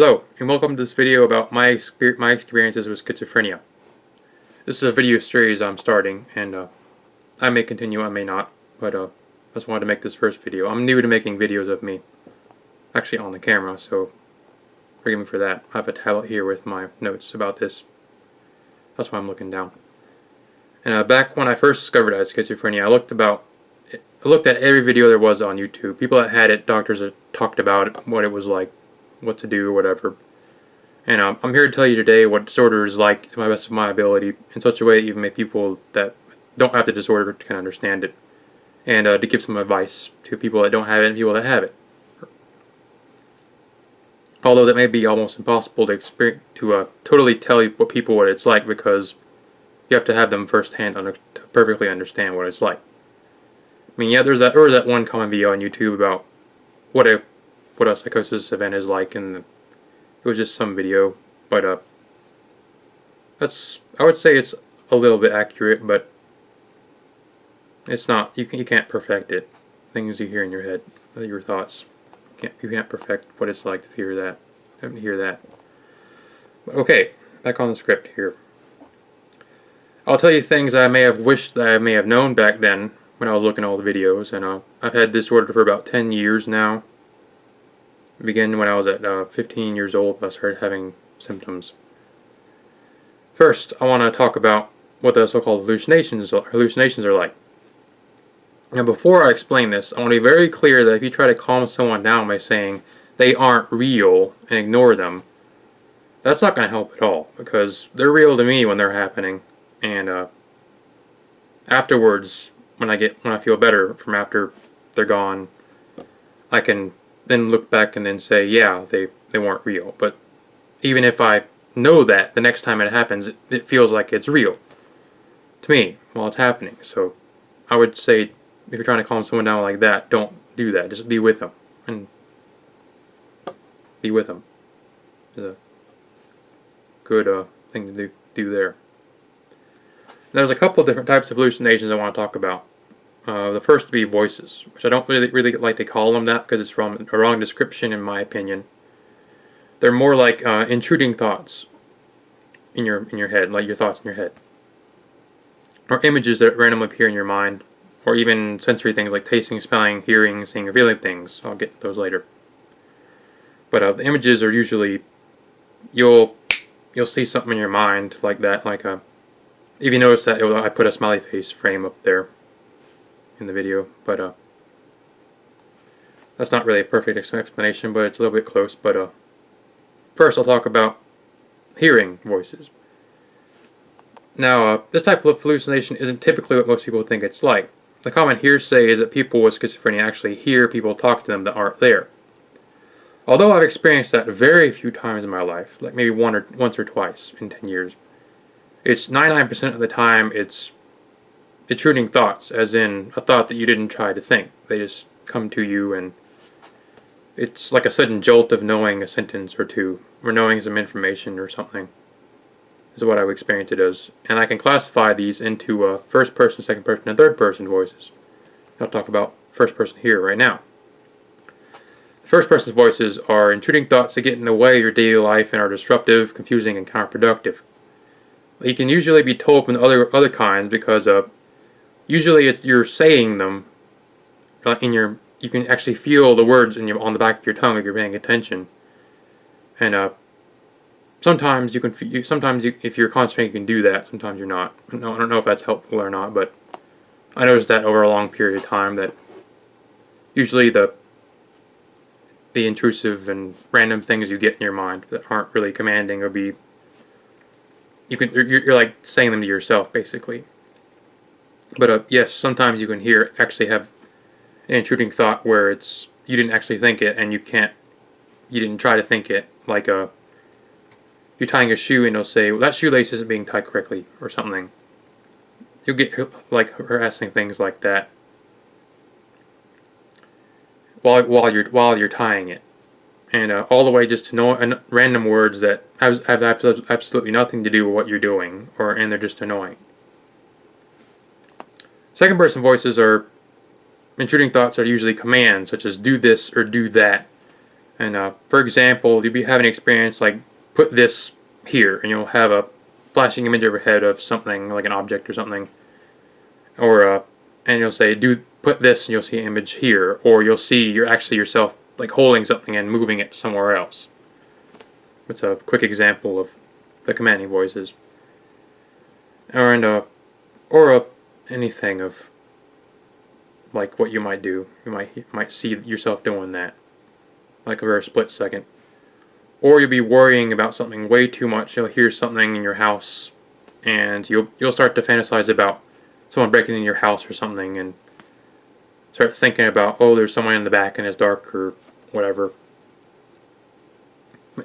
Hello, and welcome to this video about my experiences with schizophrenia. This is a video series I'm starting, and I may continue, I may not, but I just wanted to make this first video. I'm new to making videos of me, actually on the camera, so forgive me for that. I have a tablet here with my notes about this. That's why I'm looking down. And back when I first discovered I had schizophrenia, I looked at every video there was on YouTube. People that had it, doctors that talked about it, what it was like, what to do, whatever. And I'm here to tell you today what disorder is like to my best of my ability, in such a way that even maybe people that don't have the disorder can understand it, and to give some advice to people that don't have it and people that have it. Although that may be almost impossible to totally tell people what it's like, because you have to have them firsthand to perfectly understand what it's like. I mean, yeah, there was that one common video on YouTube about what a psychosis event is like, and it was just some video, but I would say it's a little bit accurate, but it's not. You can't perfect it. Things you hear in your head, your thoughts. You can't perfect what it's like to hear that. But okay, back on the script here. I'll tell you things I may have wished that I may have known back then when I was looking at all the videos, and I've had this disorder for about 10 years now. It began when I was at 15 years old. I started having symptoms. First, I want to talk about what the so-called hallucinations are like. Now, before I explain this, I want to be very clear that if you try to calm someone down by saying they aren't real and ignore them, that's not going to help at all, because they're real to me when they're happening, and afterwards, when I feel better from after they're gone, I can then look back and then say, yeah, they weren't real. But even if I know that, the next time it happens, it feels like it's real to me while it's happening. So I would say, if you're trying to calm someone down like that, don't do that. Just be with them. And be with them is a good thing to do there. There's a couple of different types of hallucinations I want to talk about. The first to be voices, which I don't really like to call them that, because it's a wrong description in my opinion. They're more like intruding thoughts in your head, like your thoughts in your head, or images that randomly appear in your mind, or even sensory things like tasting, smelling, hearing, seeing, or feeling things. I'll get to those later. But the images are usually you'll see something in your mind like that, if you notice that I put a smiley face frame up there in the video, but that's not really a perfect explanation, but it's a little bit close. But first I'll talk about hearing voices. Now, this type of hallucination isn't typically what most people think it's like. The common hearsay is that people with schizophrenia actually hear people talk to them that aren't there. Although I've experienced that very few times in my life, like maybe once or twice in 10 years, it's 99% of the time it's intruding thoughts, as in a thought that you didn't try to think. They just come to you, and it's like a sudden jolt of knowing a sentence or two, or knowing some information or something, is what I would experience it as. And I can classify these into first person, second person, and third person voices. I'll talk about first person here right now. The first person's voices are intruding thoughts that get in the way of your daily life and are disruptive, confusing, and counterproductive. You can usually be told from the other kinds, because usually you're saying them you can actually feel the words on the back of your tongue if you're paying attention. And sometimes if you're concentrating, you can do that. Sometimes you're not. I don't know if that's helpful or not, but I noticed that over a long period of time, that usually the intrusive and random things you get in your mind that aren't really commanding you're like saying them to yourself, basically. But yes, sometimes you can actually have an intruding thought where you didn't actually think it, and you didn't try to think it. Like you're tying a shoe, and it'll say, well, that shoelace isn't being tied correctly, or something. You'll get like harassing things like that while you're tying it, and all the way just to know random words that have absolutely nothing to do with what you're doing, and they're just annoying. Second person voices are intruding thoughts, are usually commands, such as do this or do that, And for example, you'll be having an experience like, put this here, and you'll have a flashing image overhead of something, like an object or something. Or, and you'll say, put this, and you'll see an image here. Or you'll see you're actually yourself like holding something and moving it somewhere else. It's a quick example of the commanding voices. Or anything of like what you might do. You might see yourself doing that, like a very split second. Or you'll be worrying about something way too much. You'll hear something in your house, and you'll start to fantasize about someone breaking in your house or something, and start thinking about, oh, there's someone in the back and it's dark or whatever.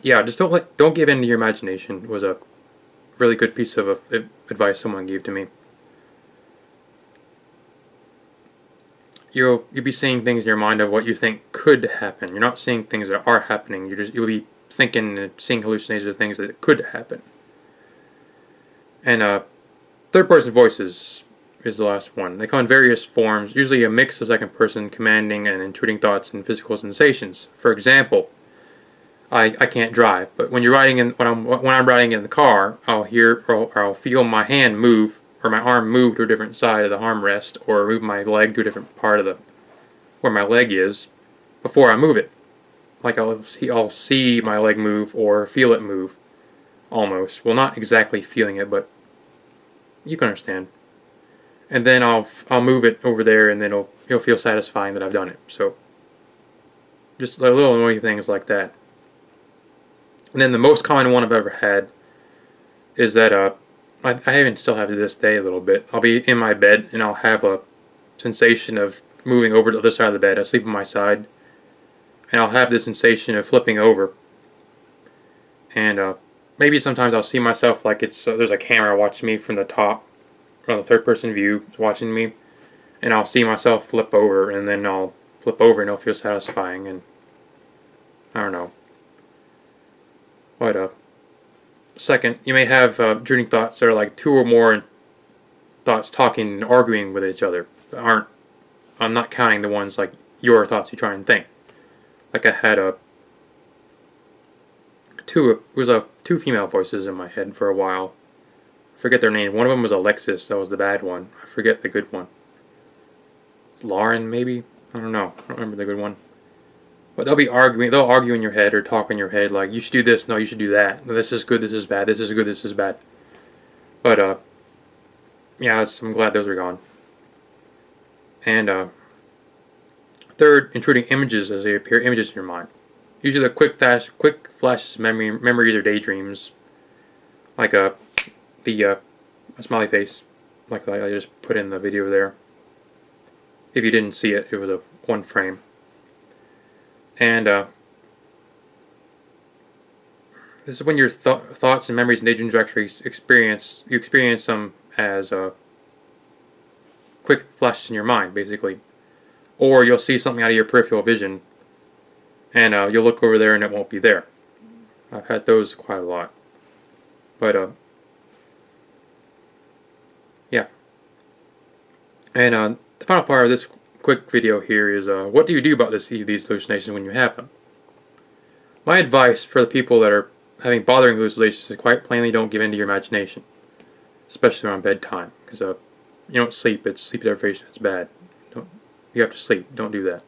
Yeah, just don't give in to your imagination. Was a really good piece of advice someone gave to me. You'll be seeing things in your mind of what you think could happen. You're not seeing things that are happening. You'll be thinking and seeing hallucinations of things that could happen. And third-person voices is the last one. They come in various forms, usually a mix of second person commanding and intruding thoughts and physical sensations. For example, I can't drive, but when I'm riding in the car, I'll hear or I'll feel my hand move or my arm move to a different side of the armrest, or move my leg to a different part of where my leg is before I move it. Like I'll see my leg move or feel it move, almost. Well, not exactly feeling it, but you can understand. And then I'll move it over there, and then it'll feel satisfying that I've done it. So just little annoying things like that. And then the most common one I've ever had is that I even still have to this day a little bit. I'll be in my bed and I'll have a sensation of moving over to the other side of the bed. I sleep on my side, and I'll have this sensation of flipping over. And maybe sometimes I'll see myself like there's a camera watching me from the top, from the third person view watching me, and I'll see myself flip over, and then I'll flip over and it'll feel satisfying. And I don't know. But second, you may have dreaming thoughts that are like two or more thoughts talking and arguing with each other. I'm not counting the ones like your thoughts you try and think. Like I had two female voices in my head for a while. I forget their name. One of them was Alexis. That was the bad one. I forget the good one. Lauren, maybe? I don't know. I don't remember the good one. But they'll argue in your head or talk in your head like, you should do this, no, you should do that. No, this is good, this is bad, this is good, this is bad. But, yeah, I'm glad those are gone. And, third, intruding images as they appear, images in your mind. Usually the quick flashes of memories or daydreams. Like, a smiley face, like I just put in the video there. If you didn't see it, it was a one frame. And this is when your thoughts and memories and daydreams actually experience them as quick flashes in your mind, basically. Or you'll see something out of your peripheral vision, and you'll look over there and it won't be there. I've had those quite a lot. But yeah. And the final part of this quick video here is what do you do about these hallucinations when you have them? My advice for the people that are having bothering hallucinations is quite plainly don't give in to your imagination, especially around bedtime, because you don't sleep. It's sleep deprivation. It's bad. You have to sleep. Don't do that.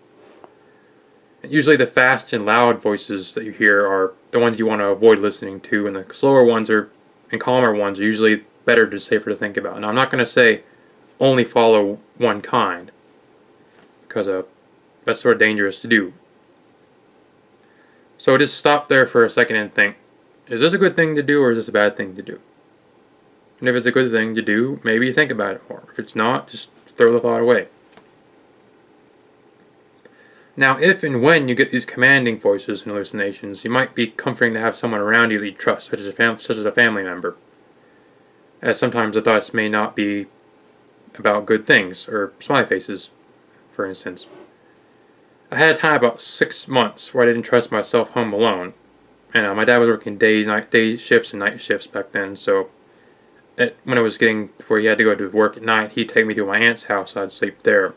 And usually the fast and loud voices that you hear are the ones you want to avoid listening to, and the slower ones and calmer ones are usually safer to think about. Now, I'm not going to say only follow one kind, because that's sort of dangerous to do. So just stop there for a second and think, is this a good thing to do or is this a bad thing to do? And if it's a good thing to do, maybe you think about it more. If it's not, just throw the thought away. Now, if and when you get these commanding voices and hallucinations, you might be comforting to have someone around you that you trust, such as a family member, as sometimes the thoughts may not be about good things, or smiley faces, for instance. I had a time about 6 months where I didn't trust myself home alone, and my dad was working day shifts and night shifts back then, so when it was getting where he had to go to work at night, he'd take me to my aunt's house, I'd sleep there.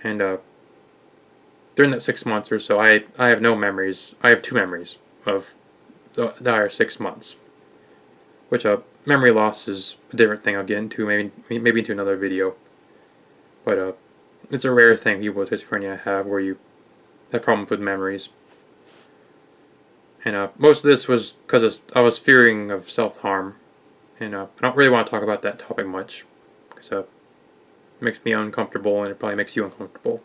And during that 6 months or so, I have no memories. I have two memories of the entire 6 months, which memory loss is a different thing I'll get into maybe into another video. But it's a rare thing people with schizophrenia have, where you have problems with memories. And most of this was because I was fearing of self-harm, and I don't really want to talk about that topic much, because it makes me uncomfortable, and it probably makes you uncomfortable.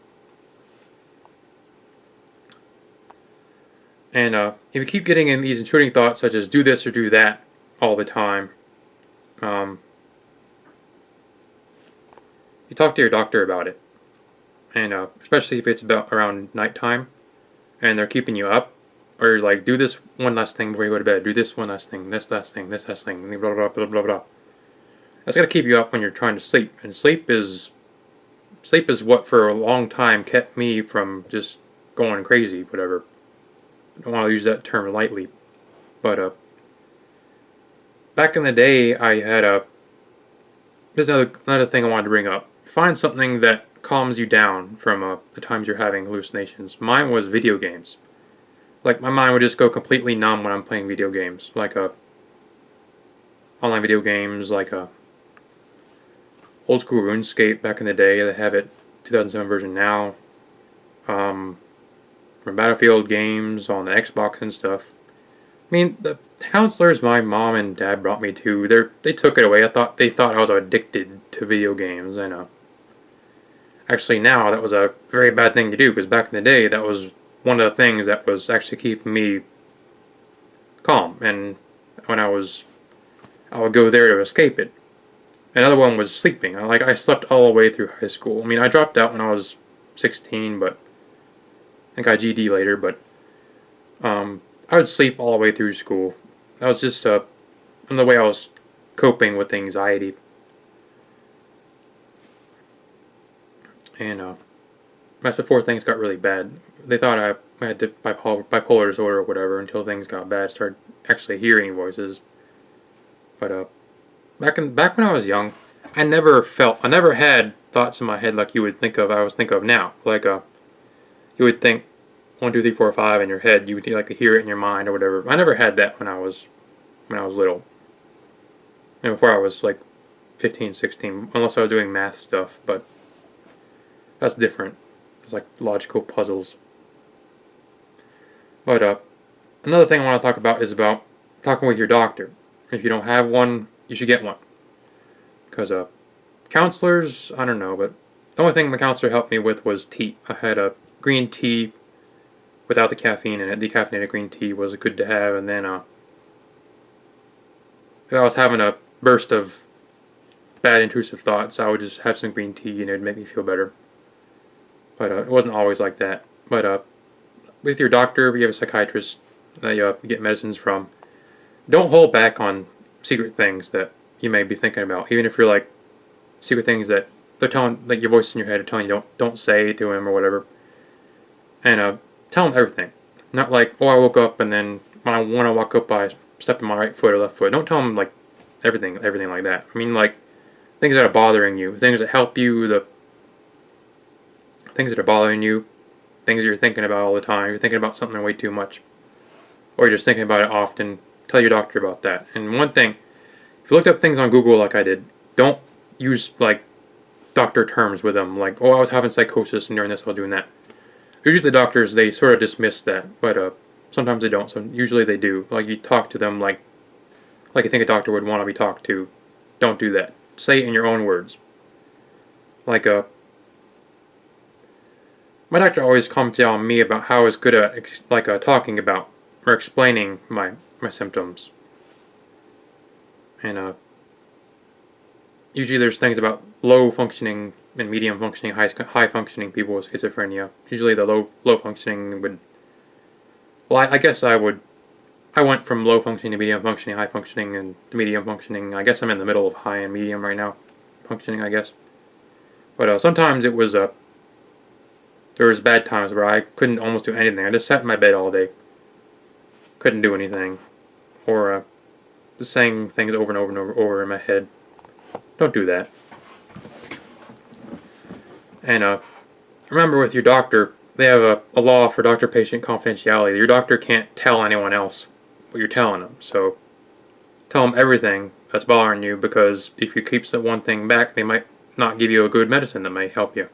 And if you keep getting in these intruding thoughts, such as do this or do that all the time, you talk to your doctor about it. And especially if it's about around nighttime, and they're keeping you up, or like, do this one last thing before you go to bed, do this one last thing, this last thing, this last thing, blah blah blah blah blah. That's gonna keep you up when you're trying to sleep, and sleep is what for a long time kept me from just going crazy, whatever. I don't want to use that term lightly, but back in the day, I had this is another thing I wanted to bring up. Find something that calms you down from the times you're having hallucinations. Mine was video games. Like, my mind would just go completely numb when I'm playing video games, like online video games, like old school RuneScape back in the day. They have it 2007 version now. From Battlefield games on the Xbox and stuff. I mean, the counselors my mom and dad brought me to, they took it away. They thought I was addicted to video games. I know. Actually, now that was a very bad thing to do, because back in the day, that was one of the things that was actually keeping me calm. And when I would go there to escape it. Another one was sleeping. I slept all the way through high school. I mean, I dropped out when I was 16, but I got GD later. But I would sleep all the way through school. That was just the way I was coping with anxiety. And that's before things got really bad. They thought I had bipolar disorder or whatever, until things got bad. Started actually hearing voices. But back when I was young, I never had thoughts in my head like you would think of. I was think of now. Like you would think 1, 2, 3, 4, 5 in your head. You would like to hear it in your mind or whatever. I never had that when I was little. And before I was like 15, 16, unless I was doing math stuff. But that's different. It's like logical puzzles. But another thing I want to talk about is about talking with your doctor. If you don't have one, you should get one. Because counselors, I don't know, but the only thing my counselor helped me with was tea. I had a green tea without the caffeine in it. Decaffeinated green tea was good to have. And then if I was having a burst of bad intrusive thoughts, I would just have some green tea and it would make me feel better. But it wasn't always like that. But with your doctor, if you have a psychiatrist that you get medicines from, don't hold back on secret things that you may be thinking about. Even if you're like secret things that they're telling, like your voice in your head are telling you don't say to him or whatever. And tell him everything. Not like, oh, I woke up and then when I walk up, I step on my right foot or left foot. Don't tell him like everything like that. I mean, like things that are bothering you, things that help you, the things that are bothering you, things that you're thinking about all the time. You're thinking about something way too much, or you're just thinking about it often. Tell your doctor about that. And one thing, if you looked up things on Google like I did, don't use like doctor terms with them. Like, oh, I was having psychosis and during this I was doing that. Usually the doctors, they sort of dismiss that, but sometimes they don't. So usually they do. Like you talk to them like you think a doctor would want to be talked to. Don't do that. Say it in your own words. Like my doctor always commented on me about how I was good at talking about or explaining my symptoms. And usually there's things about low functioning and medium functioning, high functioning people with schizophrenia. Usually the low functioning would, well, I guess I went from low functioning to medium functioning, high functioning, and to medium functioning. I guess I'm in the middle of high and medium right now, functioning, I guess. But sometimes it was there was bad times where I couldn't almost do anything. I just sat in my bed all day. Couldn't do anything. Or just saying things over and over and over in my head. Don't do that. And remember with your doctor, they have a law for doctor-patient confidentiality. Your doctor can't tell anyone else what you're telling them. So tell them everything that's bothering you, because if you keep that one thing back, they might not give you a good medicine that may help you.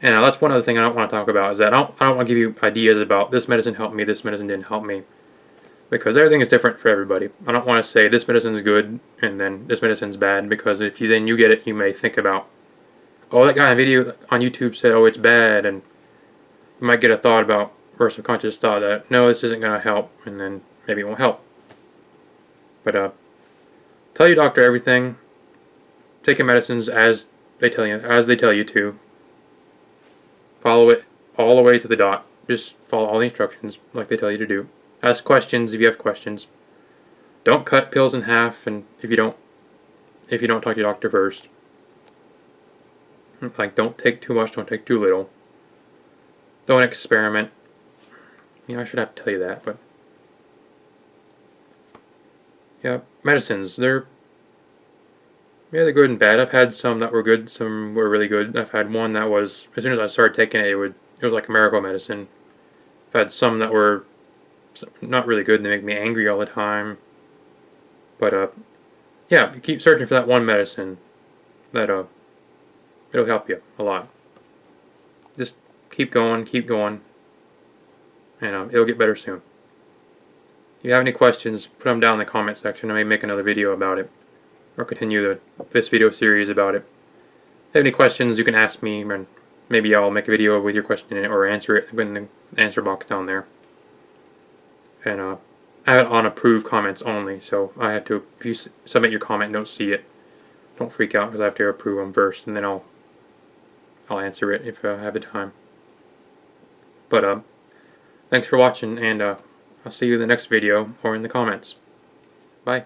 And that's one other thing I don't want to talk about, is that I don't want to give you ideas about this medicine helped me, this medicine didn't help me, because everything is different for everybody. I don't want to say this medicine is good and then this medicine is bad, because if you get it, you may think about, oh, that guy in a video on YouTube said, oh, it's bad, and you might get a thought about, or subconscious thought that, no, this isn't going to help, and then maybe it won't help. But tell your doctor everything. Take your medicines as they tell you to. Follow it all the way to the dot. Just follow all the instructions like they tell you to do. Ask questions if you have questions. Don't cut pills in half, and if you don't talk to your doctor first. Like, don't take too much, don't take too little. Don't experiment. I should have to tell you that, but yeah, medicines, they're good and bad. I've had some that were good, some were really good. I've had one that was, as soon as I started taking it, it was like a miracle medicine. I've had some that were not really good and they make me angry all the time. But yeah, keep searching for that one medicine that it'll help you a lot. Just keep going, and it'll get better soon. If you have any questions, put them down in the comment section. I may make another video about it, or continue this video series about it. If you have any questions, you can ask me, and maybe I'll make a video with your question in it, or answer it in the answer box down there. And I have it on approved comments only, so I have to, if you submit your comment and don't see it, don't freak out, because I have to approve them first, and then I'll answer it if I have the time. But thanks for watching, and I'll see you in the next video or in the comments. Bye.